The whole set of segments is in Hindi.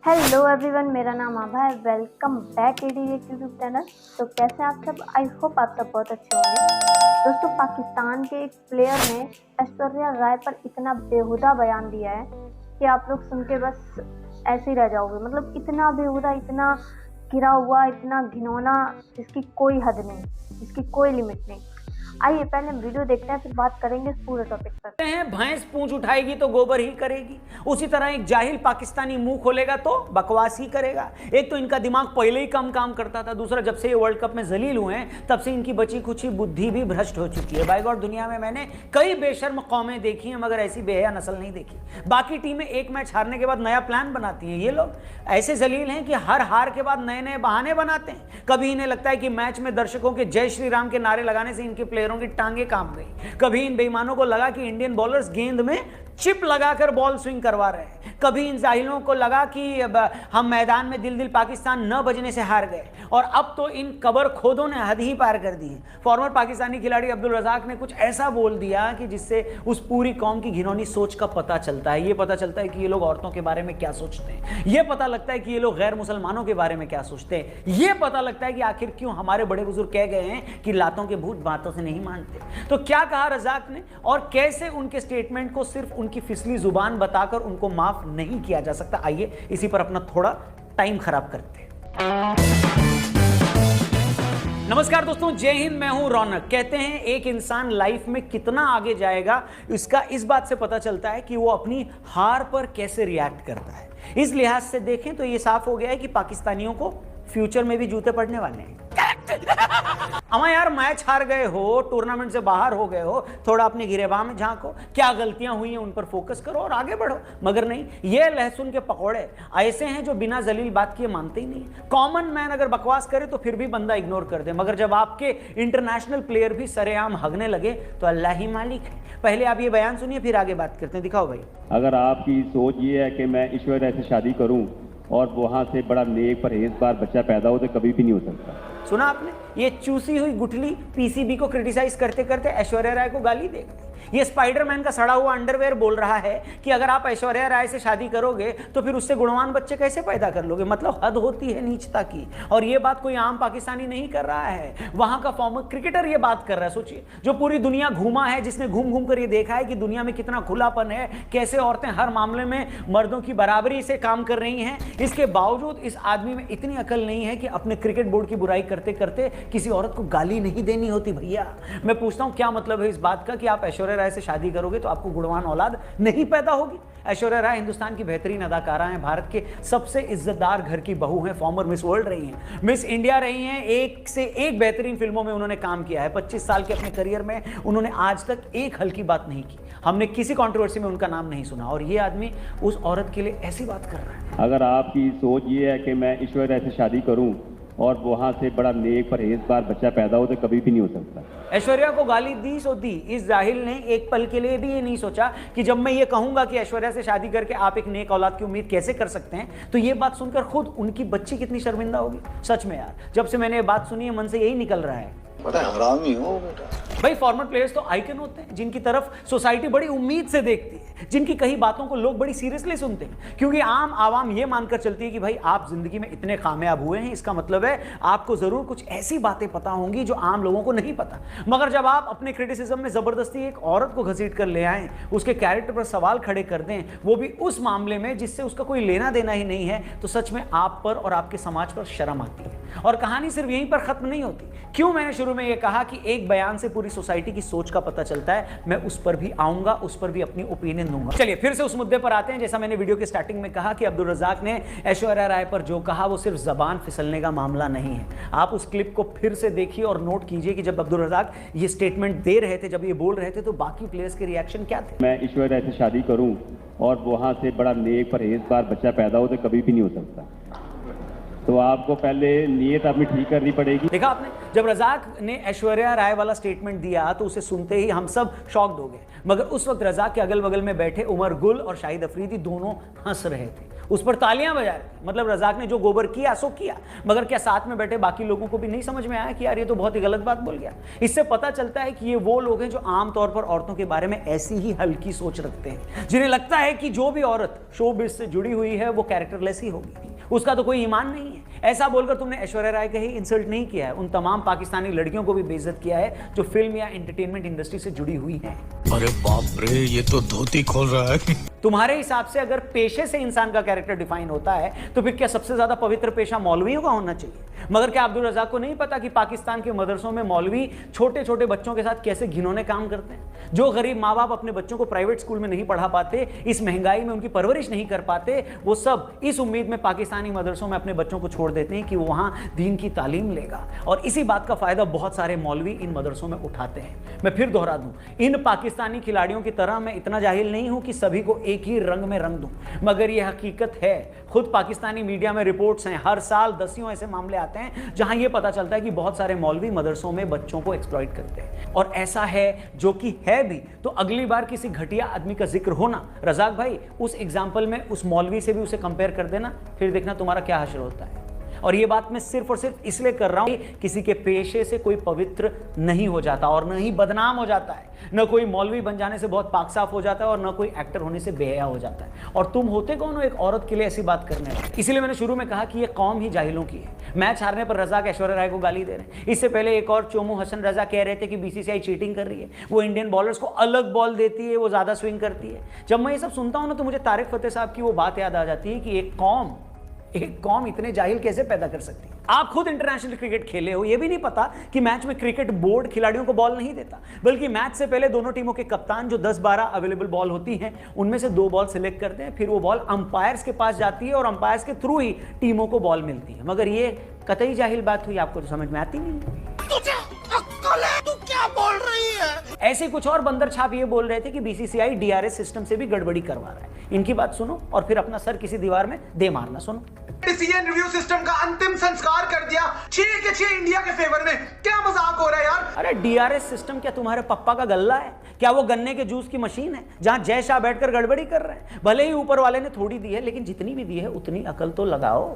हेलो एवरीवन, मेरा नाम आभा है। वेलकम बैक एडीएट यूट्यूब चैनल। तो कैसे आप सब? आई होप आप सब बहुत अच्छे होंगे। दोस्तों, पाकिस्तान के एक प्लेयर ने ऐश्वर्या राय पर इतना बेहुदा बयान दिया है कि आप लोग सुन के बस ऐसे ही रह जाओगे। मतलब इतना बेहुदा, इतना गिरा हुआ, इतना घिनौना, जिसकी कोई हद नहीं, जिसकी कोई लिमिट नहीं। आइए पहले वीडियो देखते हैं, फिर बात करेंगे इस पूरे टॉपिक पर। हैं भैंस पूंछ उठाएगी तो गोबर ही करेगी, उसी तरह एक जाहिल पाकिस्तानी मुंह खोलेगा तो बकवास ही करेगा। एक तो इनका दिमाग पहले ही कम काम करता था, दूसरा जब से ये वर्ल्ड कप में जलील हुए हैं तब से इनकी बची कुछ बुद्धि भी भ्रष्ट हो चुकी है। बाय गॉड, दुनिया में मैंने कई बेशर्म कौमें देखी हैं मगर ऐसी बेहया नस्ल नहीं देखी। बाकी टीमें एक मैच हारने के बाद नया प्लान बनाती हैं, ये लोग ऐसे जलील हैं कि हर हार के बाद नए नए बहाने बनाते हैं। कभी इन्हें लगता है कि मैच में दर्शकों के जय श्री राम के नारे लगाने से इनके प्लेयरों की टांगे कांप गई। कभी इन बेईमानों को लगा कि इंडियन बॉलर्स गेंद में चिप लगाकर बॉल स्विंग करवा रहे हैं। कभी इन जाहिलों को लगा कि हम मैदान में दिल दिल पाकिस्तान न बजने से हार गए। और अब तो इन कबर खोदों ने हद ही पार कर दी है। फॉर्मर पाकिस्तानी खिलाड़ी अब्दुल रज़ाक ने कुछ ऐसा बोल दिया कि जिससे उस पूरी कौम की घिनौनी सोच का पता चलता है। ये पता चलता है कि ये लोग औरतों के बारे में क्या सोचते हैं, ये पता लगता है कि ये लोग गैर मुसलमानों के बारे में क्या सोचते हैं, ये पता लगता है कि आखिर क्यों हमारे बड़े बुजुर्ग कह गए हैं कि लातों के भूत बातों से नहीं मानते। तो क्या कहा रज़ाक ने और कैसे उनके स्टेटमेंट को सिर्फ उनकी फिसली जुबान बताकर उनको माफ नहीं किया जा सकता, आइए इसी पर अपना थोड़ा टाइम खराब करते हैं। नमस्कार दोस्तों, जय हिंद। मैं हूं रौनक। कहते हैं एक इंसान लाइफ में कितना आगे जाएगा इसका इस बात से पता चलता है कि वो अपनी हार पर कैसे रिएक्ट करता है। इस लिहाज से देखें तो ये साफ हो गया है कि पाकिस्तानियों को फ्यूचर में भी जूते पड़ने वाले हैं। अमा यार, मैच हार गए हो, टूर्नामेंट से बाहर हो गए हो, थोड़ा अपने गिरेबान में झांको, क्या गलतियां हुई हैं उन पर फोकस करो और आगे बढ़ो। मगर नहीं, ये लहसुन के पकौड़े ऐसे हैं जो बिना जलील बात किए मानते ही नहीं। कॉमन मैन अगर बकवास करे तो फिर भी बंदा इग्नोर कर दे, मगर जब आपके इंटरनेशनल प्लेयर भी सरेआम हगने लगे तो अल्लाह ही मालिक है। पहले आप ये बयान सुनिए, फिर आगे बात करते हैं। दिखाओ भाई। अगर आपकी सोच ये है कि मैं ऐश्वर्या से शादी करूं और वहां से बड़ा नेक परहेजगार बच्चा पैदा हो, तो कभी भी नहीं हो सकता। सुना आपने? ये चूसी हुई गुठली पीसीबी को क्रिटिसाइज करते करते ऐश्वर्या राय को गाली दे गई। ये स्पाइडरमैन का सड़ा हुआ अंडरवेयर बोल रहा है कि अगर आप ऐश्वर्या राय से शादी करोगे तो फिर उससे गुणवान बच्चे कैसे पैदा कर लोगे। मतलब हद होती है नीचता की। और ये बात कोई आम पाकिस्तानी नहीं कर रहा है, वहां का फॉर्मर क्रिकेटर ये बात कर रहा है। सोचिए, जो पूरी दुनिया घूमा है, जिसने घूम घूम कर ये देखा है कि दुनिया में कितना खुलापन है, कैसे औरतें हर मामले में मर्दों की बराबरी से काम कर रही हैं, इसके बावजूद इस आदमी में इतनी अकल नहीं है कि अपने क्रिकेट बोर्ड की बुराई करते करते किसी औरत को गाली नहीं देनी होती। भैया मैं पूछता हूं, क्या मतलब है इस बात का कि आप ऐश्वर्या राय से शादी करोगे तो आपको गुणवान औलाद नहीं पैदा होगी? ऐश्वर्या राय हिंदुस्तान की बेहतरीन अदाकारा हैं, भारत के सबसे इज्जतदार घर की बहू हैं, फॉर्मर मिस वर्ल्ड रही हैं, मिस इंडिया रही हैं, एक से एक बेहतरीन फिल्मों में उन्होंने काम किया है। 25 साल के अपने करियर में उन्होंने आज तक एक हल्की बात नहीं की, हमने किसी कंट्रोवर्सी में उनका नाम नहीं सुना। और ये आदमी उस औरत के लिए ऐसी बात कर रहा है। अगर आपकी सोच ये है कि मैं ऐश्वर्या से शादी करूं और वहां से बड़ा नेक परहेजगार बच्चा पैदा हो, तो कभी भी नहीं हो सकता। ऐश्वर्या को गाली दी सो दी। इस जाहिल ने एक पल के लिए भी ये नहीं सोचा कि जब मैं ये कहूंगा कि ऐश्वर्या से शादी करके आप एक नेक औलाद की उम्मीद कैसे कर सकते हैं, तो ये बात सुनकर खुद उनकी बच्ची कितनी शर्मिंदा होगी। सच में यार, जब से मैंने ये बात सुनी है मन से यही निकल रहा है, बड़ा हरामी हो बेटा। भाई फॉर्मर प्लेयर्स तो आइकन होते हैं जिनकी तरफ सोसाइटी बड़ी उम्मीद से देखती है, जिनकी कई बातों को लोग बड़ी सीरियसली सुनते हैं, क्योंकि आम आवाम ये मानकर चलती है कि भाई आप जिंदगी में इतने कामयाब हुए हैं, इसका मतलब है आपको जरूर कुछ ऐसी बातें पता होंगी जो आम लोगों को नहीं पता। मगर जब आप अपने क्रिटिसिज्म में जबरदस्ती एक औरत को घसीट कर ले आए, उसके कैरेक्टर पर सवाल खड़े कर दें, वो भी उस मामले में जिससे उसका कोई लेना देना ही नहीं है, तो सच में आप पर और आपके समाज पर शर्म आती है। और कहानी सिर्फ यहीं पर खत्म नहीं होती। क्यों मैंने शुरू में यह कहा कि एक बयान से पूरी सोसाइटी की सोच का पता चलता है, मैं उस पर भी आऊंगा, उस पर भी अपनी ओपिनियन दूंगा। चलिए फिर से उस मुद्दे पर आते हैं। जैसा मैंने वीडियो के स्टार्टिंग में कहा कि अब्दुल रज़ाक ने ऐश्वर्या राय पर जो कहा वो सिर्फ जबान फिसलने का मामला नहीं है। आप उस क्लिप को फिर से देखिए और नोट कीजिए कि जब अब्दुल रज़ाक ये स्टेटमेंट दे रहे थे, जब ये बोल रहे थे, तो बाकी प्लेयर्स के रिएक्शन क्या थे। मैं ऐश्वर्या से शादी करूं और वहां से बड़ा नेक परहेजगार बच्चा पैदा हो, तो कभी भी नहीं हो सकता। तो आपको पहले नीयत अपनी ठीक करनी पड़ेगी। देखा आपने, जब रज़ाक ने ऐश्वर्या राय वाला स्टेटमेंट दिया तो उसे सुनते ही हम सब शॉक्ड हो गए, मगर उस वक्त रज़ाक के अगल बगल में बैठे उमर गुल और शाहिद अफरीदी दोनों हंस रहे थे। उस पर तालियां बजा रहे। मतलब रजाक ने जो गोबर किया सो किया, मगर क्या साथ में बैठे बाकी लोगों को भी नहीं समझ में आया कि यार ये तो बहुत ही गलत बात बोल गया। इससे पता चलता है कि ये वो लोग हैं जो आमतौर पर औरतों के बारे में ऐसी ही हल्की सोच रखते हैं, जिन्हें लगता है कि जो भी औरत शोबिज से जुड़ी हुई है वो कैरेक्टरलेस ही होगी, उसका तो कोई ईमान नहीं है। ऐसा बोलकर तुमने ऐश्वर्या राय का ही इंसल्ट नहीं किया है, उन तमाम पाकिस्तानी लड़कियों को भी बेइज्जत किया है जो फिल्म या एंटरटेनमेंट इंडस्ट्री से जुड़ी हुई हैं। अरे बाप रे, ये तो धोती खोल रहा है। तुम्हारे हिसाब से अगर पेशे से इंसान का कैरेक्टर डिफाइन होता है तो फिर क्या सबसे ज्यादा पवित्र पेशा मौलवियों का होना चाहिए? मगर क्या अब्दुल रज़ाक को नहीं पता कि पाकिस्तान के मदरसों में मौलवी छोटे छोटे बच्चों के साथ कैसे घिनौने काम करते हैं? जो गरीब माँ बाप अपने बच्चों को प्राइवेट स्कूल में नहीं पढ़ा पाते, इस महंगाई में उनकी परवरिश नहीं कर पाते, वो सब इस उम्मीद में पाकिस्तानी मदरसों में अपने बच्चों को छोड़ देते हैं कि वो वहां दीन की तालीम लेगा। और इसी बात का फायदा बहुत सारे मौलवी इन मदरसों में उठाते हैं। मैं फिर दोहरा दूं, इन पाकिस्तानी खिलाड़ियों की तरह मैं इतना जाहिल नहीं हूं कि सभी को एक ही रंग में रंग दूं, मगर यह हकीकत है। खुद पाकिस्तानी मीडिया में रिपोर्ट्स हैं, हर साल दसियों ऐसे मामले आते हैं जहां यह पता चलता है कि बहुत सारे मौलवी मदरसों में बच्चों को एक्सप्लॉइट करते हैं। और ऐसा है जो कि है भी, तो अगली बार किसी घटिया आदमी का जिक्र होना, रज़ाक भाई उस एग्जाम्पल में उस मौलवी से भी उसे कंपेयर कर देना, फिर देखना तुम्हारा क्या हश्र होता है। और ये बात मैं सिर्फ और सिर्फ इसलिए कर रहा हूं, किसी के पेशे से कोई पवित्र नहीं हो जाता और न ही बदनाम हो जाता है, न कोई मौलवी बन जाने से बहुत पाक साफ हो जाता है और न कोई एक्टर होने से बेहया हो जाता है। और तुम होते कौन हो एक औरत के लिए ऐसी बात करने वाले? इसलिए मैंने शुरू में कहा कि ये कौम ही जाहिलों की है। मैच हारने पर रज़ाक ऐश्वर्या राय को गाली दे रहे हैं। इससे पहले एक और चोमू हसन रजा कह रहे थे कि बीसीसीआई चीटिंग कर रही है, वो इंडियन बॉलर्स को अलग बॉल देती है, वो ज्यादा स्विंग करती है। जब मैं ये सब सुनता हूं ना तो मुझे तारिक फतेह साहब की वो बात याद आ जाती है कि एक कौम इतने जाहिल कैसे पैदा कर सकती है। आप खुद इंटरनेशनल क्रिकेट खेले हो, यह भी नहीं पता कि मैच में क्रिकेट बोर्ड खिलाड़ियों को बॉल नहीं देता, बल्कि मैच से पहले दोनों टीमों के कप्तान जो 10-12 अवेलेबल बॉल होती हैं उनमें से 2 बॉल सिलेक्ट करते हैं, फिर वो बॉल अंपायर्स के पास जाती है और अंपायर्स के थ्रू ही टीमों को बॉल मिलती है। मगर ये कतई जाहिल बात हुई, आपको तो समझ में आती नहीं। तू क्या बोल रही है? ऐसे कुछ और बंदर छाप ये बोल रहे थे कि बीसीसीआई डीआरएस सिस्टम से भी गड़बड़ी करवा रहा है। इनकी बात सुनो और फिर अपना सर किसी दीवार में दे मारना। सुनो, डिसीजन रिव्यू सिस्टम का अंतिम संस्कार कर दिया 6 के 6 इंडिया के फेवर में। क्या मजाक हो रहा है यार? अरे डीआरएस सिस्टम क्या तुम्हारे पप्पा का गल्ला है? क्या वो गन्ने के जूस की मशीन है जहां जय शाह बैठकर गड़बड़ी कर रहे हैं? भले ही ऊपर वाले ने थोड़ी दी है, लेकिन जितनी भी दी है उतनी अकल तो लगाओ।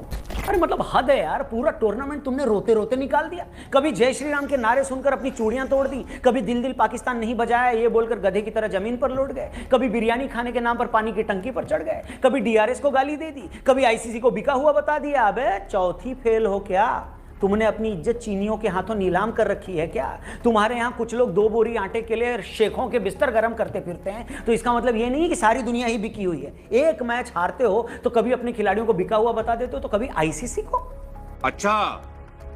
अरे मतलब हद है यार, पूरा टूर्नामेंट तुमने रोते रोते निकाल दिया। कभी जय श्री राम के नारे सुनकर अपनी चूड़ियां तोड़ दी, कभी दिल दिल पाकिस्तान नहीं बजाया ये बोलकर गधे की तरह जमीन पर लौट गए, कभी बिरयानी खाने के नाम पर पानी की टंकी पर चढ़ गए, कभी डीआरएस को गाली दे दी, कभी आईसीसी को बिका हुआ बता दिया। अबे चौथी फेल हो क्या? तुमने अपनी इज्जत चीनियों के हाथों नीलाम कर रखी है क्या? तुम्हारे यहाँ कुछ लोग 2 बोरी आटे के लिए शेखों के बिस्तर गर्म करते फिरते हैं, तो इसका मतलब ये नहीं है कि सारी दुनिया ही बिकी हुई है। एक मैच हारते हो तो कभी अपने खिलाड़ियों को बिका हुआ बता देते हो, तो कभी आईसीसी को। अच्छा,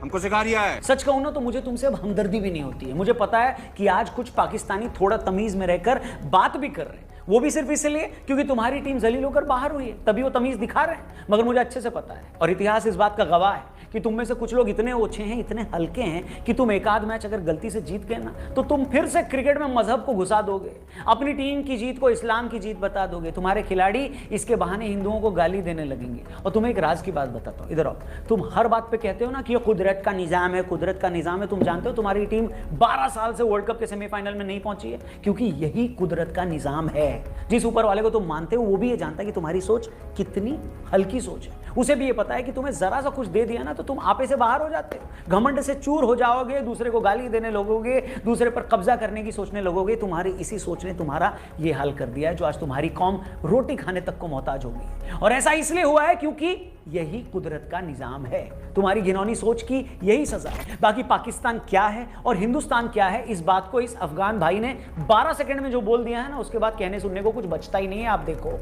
हमको सिखा रिया है। सच कहूं ना तो मुझे तुमसे अब हमदर्दी भी नहीं होती है। मुझे पता है कि आज कुछ पाकिस्तानी थोड़ा तमीज में रहकर बात भी कर रहे हैं, वो भी सिर्फ इसलिए क्योंकि तुम्हारी टीम जलील होकर बाहर हुई है, तभी वो तमीज दिखा रहे हैं। मगर मुझे अच्छे से पता है और इतिहास इस बात का गवाह है कि तुम में से कुछ लोग इतने ओछे हैं, इतने हल्के हैं कि तुम एक आध मैच अगर गलती से जीत गए ना तो तुम फिर से क्रिकेट में मजहब को घुसा दोगे, अपनी टीम की जीत को इस्लाम की जीत बता दोगे। तुम्हारे खिलाड़ी इसके बहाने हिंदुओं को गाली देने लगेंगे। और तुम्हें एक राज की बात बताता हूँ, इधर आओ। तुम हर बात पे कहते हो ना कि ये कुदरत का निजाम है, कुदरत का निजाम है। तुम जानते हो तुम्हारी टीम 12 साल से वर्ल्ड कप के सेमीफाइनल में नहीं पहुंची है क्योंकि यही कुदरत का निजाम है। जिस ऊपर वाले को तुम मानते हो वो भी ये जानता है कि तुम्हारी सोच कितनी हल्की सोच है। उसे भी ये पता है कि तुम्हें जरा सा कुछ दे दिया ना तो तुम आपे से बाहर हो जाते हो, घमंड से चूर हो जाओगे, दूसरे को गाली देने लगोगे, दूसरे पर कब्जा करने की सोचने लगोगे। तुम्हारी इसी सोच ने तुम्हारा ये हाल कर दिया है जो आज तुम्हारी कौम रोटी खाने तक को मोहताज होगी। और ऐसा इसलिए हुआ है क्योंकि यही कुदरत का निजाम है। तुम्हारी घिनौनी सोच की यही सजा है। बाकी पाकिस्तान क्या है और हिंदुस्तान क्या है, इस बात को इस अफगान भाई ने 12 सेकंड में जो बोल दिया है ना, उसके बाद कहने सुनने को कुछ बचता ही नहीं है। आप देखो,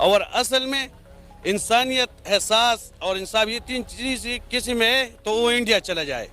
और असल में इंसानियत, एहसास और इंसानियत 3 चीज किसी में है तो वो इंडिया चला जाए,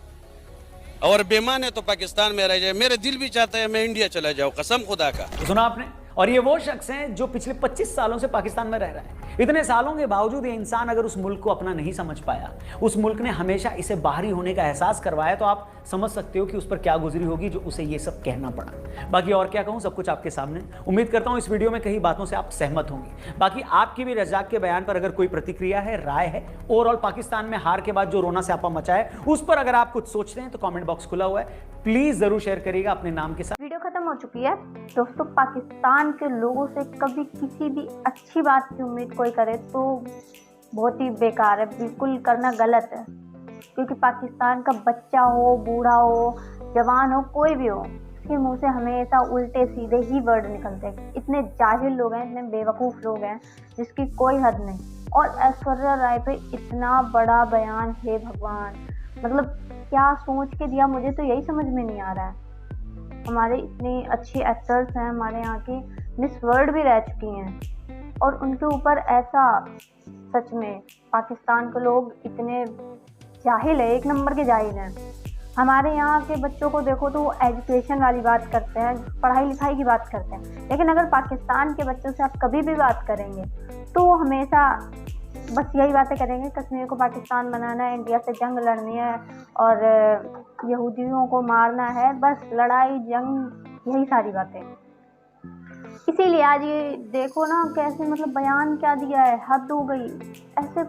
और बेईमान है तो पाकिस्तान में रह जाए। मेरे दिल भी चाहता है मैं इंडिया चला जाऊं, कसम खुदा का। सुना आपने? और ये वो शख्स हैं जो पिछले 25 सालों से पाकिस्तान में रह रहा है। इतने सालों के बावजूद ये इंसान अगर उस मुल्क को अपना नहीं समझ पाया, उस मुल्क ने हमेशा इसे बाहरी होने का एहसास करवाया, तो आप समझ सकते हो कि उस पर क्या गुजरी होगी जो उसे ये सब कहना पड़ा। बाकी और क्या कहूँ, सब कुछ आपके सामने। उम्मीद करता हूँ इस वीडियो में कई बातों से आप सहमत होंगे। बाकी आपकी भी रज़ाक के बयान पर अगर कोई प्रतिक्रिया है, राय है, ओवरऑल पाकिस्तान में हार के बाद जो रोना स्यापा मचा है उस पर अगर आप कुछ सोचते हैं तो कॉमेंट बॉक्स खुला हुआ है, प्लीज जरूर शेयर करिएगा अपने नाम के साथ। वीडियो खत्म हो चुकी है। दोस्तों पाकिस्तान के लोगों से कभी किसी भी अच्छी बात की उम्मीद कोई करे तो बहुत ही बेकार है, बिल्कुल करना गलत है। क्योंकि पाकिस्तान का बच्चा हो, बूढ़ा हो, जवान हो, कोई भी हो, उसके मुंह से हमेशा उल्टे सीधे ही वर्ड निकलते हैं। इतने जाहिल लोग हैं, इतने बेवकूफ़ लोग हैं जिसकी कोई हद नहीं। और ऐश्वर्या राय पे इतना बड़ा बयान, हे भगवान, मतलब क्या सोच के दिया, मुझे तो यही समझ में नहीं आ रहा है। हमारे इतने अच्छे एक्टर्स हैं, हमारे यहाँ की मिस वर्ल्ड भी रह चुकी हैं और उनके ऊपर ऐसा, सच में पाकिस्तान के लोग इतने जाहिल है, एक नंबर के जाहिल हैं। हमारे यहाँ के बच्चों को देखो तो वो एजुकेशन वाली बात करते हैं, पढ़ाई लिखाई की बात करते हैं, लेकिन अगर पाकिस्तान के बच्चों से आप कभी भी बात करेंगे तो वो हमेशा बस यही बातें करेंगे, कश्मीर को पाकिस्तान बनाना है, इंडिया से जंग लड़नी है और यहूदियों को मारना है, बस लड़ाई जंग, यही सारी बातें। इसीलिए आज ये देखो ना कैसे, मतलब बयान क्या दिया है, हद हो गई ऐसे।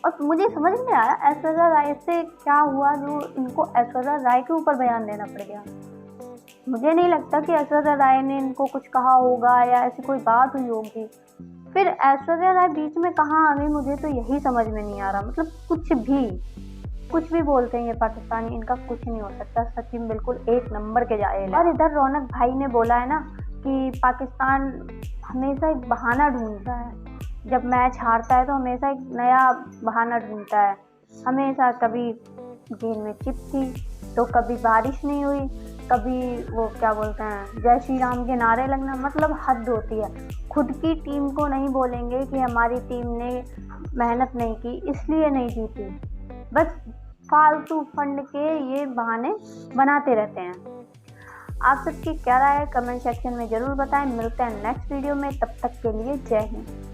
और मुझे समझ नहीं आया ऐश्वर्या राय से क्या हुआ जो इनको ऐश्वर्या राय के ऊपर बयान देना पड़ गया। मुझे नहीं लगता कि ऐश्वर्या राय ने इनको कुछ कहा होगा या ऐसी कोई बात हुई होगी। फिर ऐश्वर्या राय बीच में कहाँ आ गई, मुझे तो यही समझ में नहीं आ रहा। मतलब कुछ भी बोलते हैं ये पाकिस्तानी, इनका कुछ नहीं हो सकता। सचिन बिल्कुल एक नंबर के जाहिल है। और इधर रौनक भाई ने बोला है ना कि पाकिस्तान हमेशा एक बहाना ढूंढता है, जब मैच हारता है तो हमेशा एक नया बहाना ढूंढता है। हमेशा कभी गेंद में चिप थी तो कभी बारिश नहीं हुई, कभी वो क्या बोलते हैं जय श्री राम के नारे लगना, मतलब हद होती है। खुद की टीम को नहीं बोलेंगे कि हमारी टीम ने मेहनत नहीं की इसलिए नहीं जीती, बस फालतू फंड के ये बहाने बनाते रहते हैं। आप सबकी क्या राय है कमेंट सेक्शन में ज़रूर बताएं। मिलते हैं नेक्स्ट वीडियो में, तब तक के लिए जय हिंद।